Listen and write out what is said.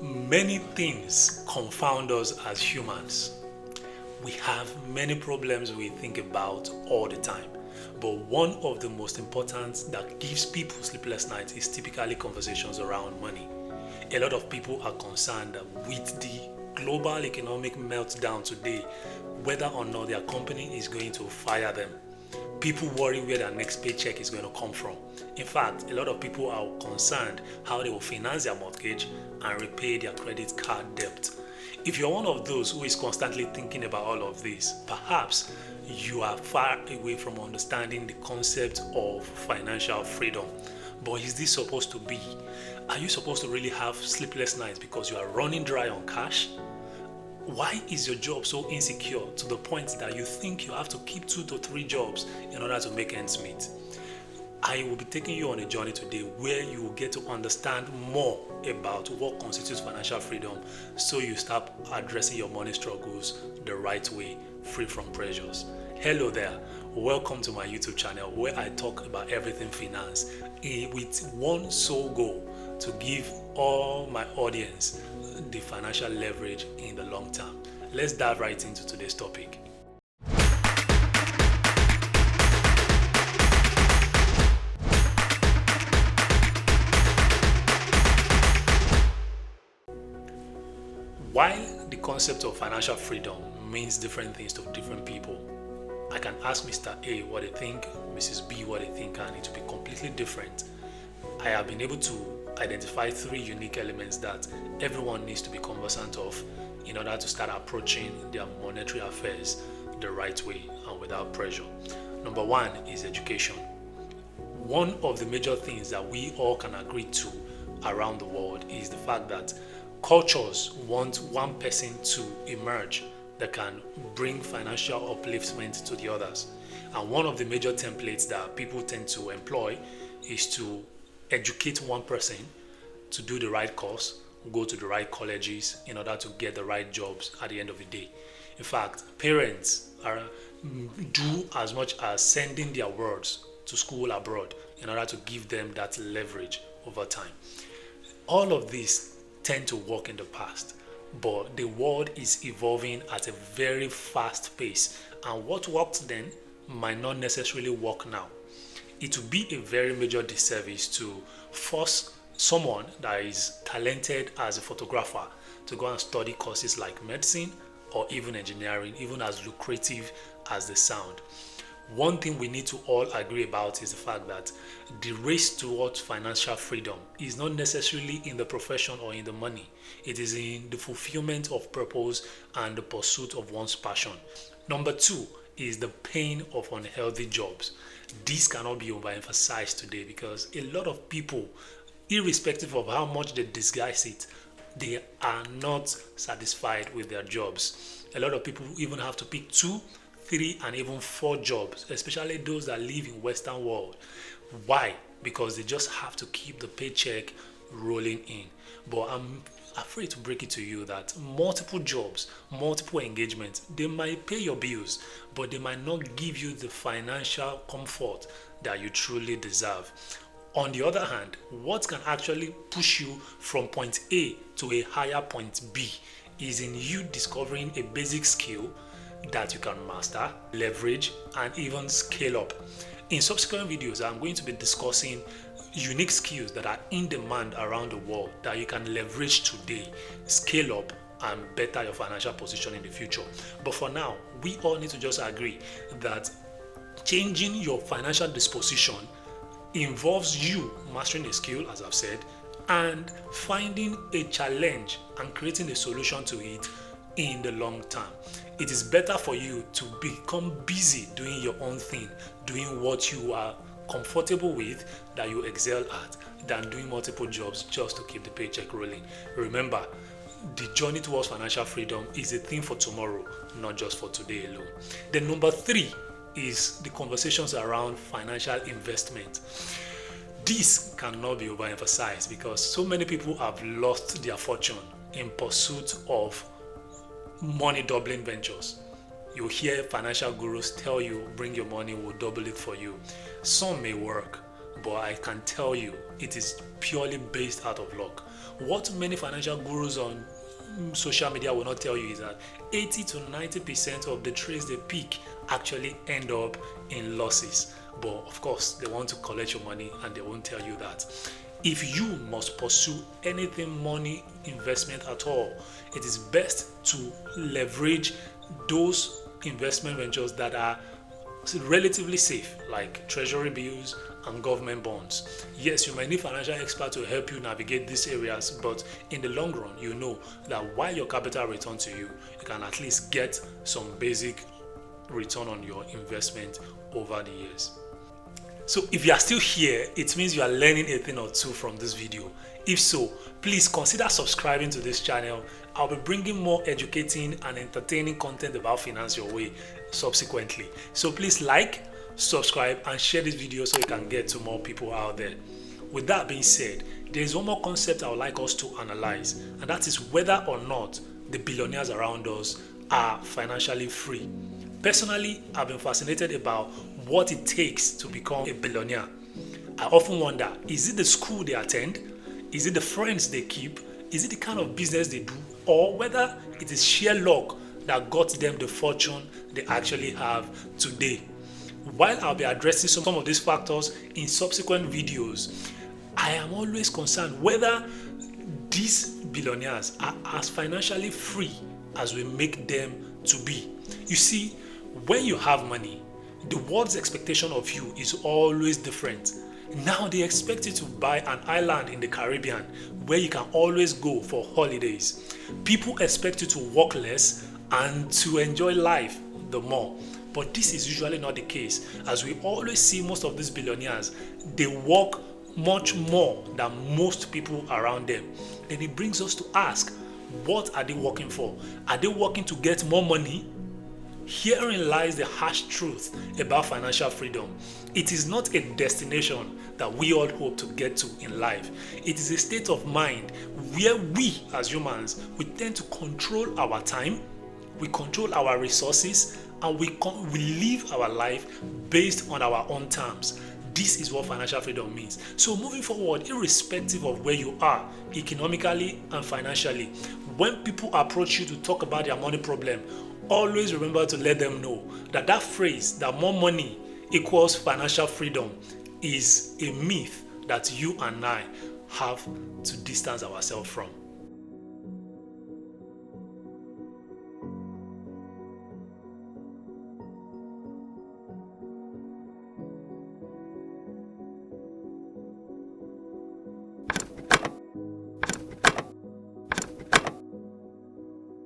Many things confound us as humans. We have many problems we think about all the time. But one of the most important that gives people sleepless nights is typically conversations around money. A lot of people are concerned with the global economic meltdown today, whether or not their company is going to fire them. People worry where their next paycheck is going to come from. In fact, a lot of people are concerned how they will finance their mortgage and repay their credit card debt. If you're one of those who is constantly thinking about all of this, perhaps you are far away from understanding the concept of financial freedom. But is this supposed to be? Are you supposed to really have sleepless nights because you are running dry on cash? Why is your job so insecure to the point that you think you have to keep 2 to 3 jobs in order to make ends meet? I will be taking you on a journey today where you will get to understand more about what constitutes financial freedom, so you start addressing your money struggles the right way, free from pressures. Hello there, welcome to my YouTube channel where I talk about everything finance with one sole goal: to give all my audience the financial leverage in the long term. Let's dive right into today's topic. While the concept of financial freedom means different things to different people, I can ask Mr. A what they think, Mrs. B what they think, and it will be completely different. I have been able to identify 3 unique elements that everyone needs to be conversant of in order to start approaching their monetary affairs the right way and without pressure. Number 1 is education. One of the major things that we all can agree to around the world is the fact that cultures want one person to emerge that can bring financial upliftment to the others. And one of the major templates that people tend to employ is to educate one person to do the right course, go to the right colleges in order to get the right jobs at the end of the day. In fact, parents do as much as sending their words to school abroad in order to give them that leverage over time. All of these tend to work in the past, but the world is evolving at a very fast pace, and what worked then might not necessarily work now. It would be a very major disservice to force someone that is talented as a photographer to go and study courses like medicine or even engineering, even as lucrative as they sound. One thing we need to all agree about is the fact that the race towards financial freedom is not necessarily in the profession or in the money. It is in the fulfillment of purpose and the pursuit of one's passion. Number 2 is the pain of unhealthy jobs. This cannot be overemphasized today because a lot of people, irrespective of how much they disguise it, they are not satisfied with their jobs. A lot of people even have to pick 2, 3 and even 4 jobs, especially those that live in Western world. Why? Because they just have to keep the paycheck rolling in. But I'm afraid to break it to you that multiple jobs, multiple engagements, they might pay your bills, but they might not give you the financial comfort that you truly deserve. On the other hand, what can actually push you from point A to a higher point B is in you discovering a basic skill that you can master, leverage, and even scale up. In subsequent videos, I'm going to be discussing unique skills that are in demand around the world that you can leverage today, scale up, and better your financial position in the future. But for now, we all need to just agree that changing your financial disposition involves you mastering a skill, as I've said, and finding a challenge and creating a solution to it in the long term. It is better for you to become busy doing your own thing, doing what you are comfortable with, that you excel at, than doing multiple jobs just to keep the paycheck rolling. Remember, the journey towards financial freedom is a thing for tomorrow, not just for today alone. Then number 3 is the conversations around financial investment. This cannot be overemphasized because so many people have lost their fortune in pursuit of money doubling ventures. You hear financial gurus tell you, bring your money, we'll double it for you. Some may work, but I can tell you it is purely based out of luck. What many financial gurus on social media will not tell you is that 80 to 90% of the trades they pick actually end up in losses. But of course, they want to collect your money and they won't tell you that. If you must pursue anything money investment at all, it is best to leverage those investment ventures that are relatively safe, like treasury bills and government bonds. Yes, you might need financial experts to help you navigate these areas, but in the long run, you know that while your capital returns to you, you can at least get some basic return on your investment over the years. So if you are still here, it means you are learning a thing or two from this video. If so, please consider subscribing to this channel. I'll be bringing more educating and entertaining content about finance your way subsequently. So please like, subscribe, and share this video so you can get to more people out there. With that being said, there is one more concept I would like us to analyze, and that is whether or not the billionaires around us are financially free. Personally, I've been fascinated about what it takes to become a billionaire. I often wonder, is it the school they attend? Is it the friends they keep? Is it the kind of business they do? Or whether it is sheer luck that got them the fortune they actually have today? While I'll be addressing some of these factors in subsequent videos, I am always concerned whether these billionaires are as financially free as we make them to be. You see, when you have money, the world's expectation of you is always different. Now they expect you to buy an island in the Caribbean where you can always go for holidays. People expect you to work less and to enjoy life the more. But this is usually not the case, as we always see most of these billionaires, they work much more than most people around them. Then it brings us to ask, what are they working for? Are they working to get more money? Herein lies the harsh truth about financial freedom. It is not a destination that we all hope to get to in life. It is a state of mind where we as humans, we tend to control our time, we control our resources, and we live our life based on our own terms. This is what financial freedom means. So moving forward, irrespective of where you are economically and financially, when people approach you to talk about their money problem, always remember to let them know that that phrase, that more money equals financial freedom, is a myth that you and I have to distance ourselves from.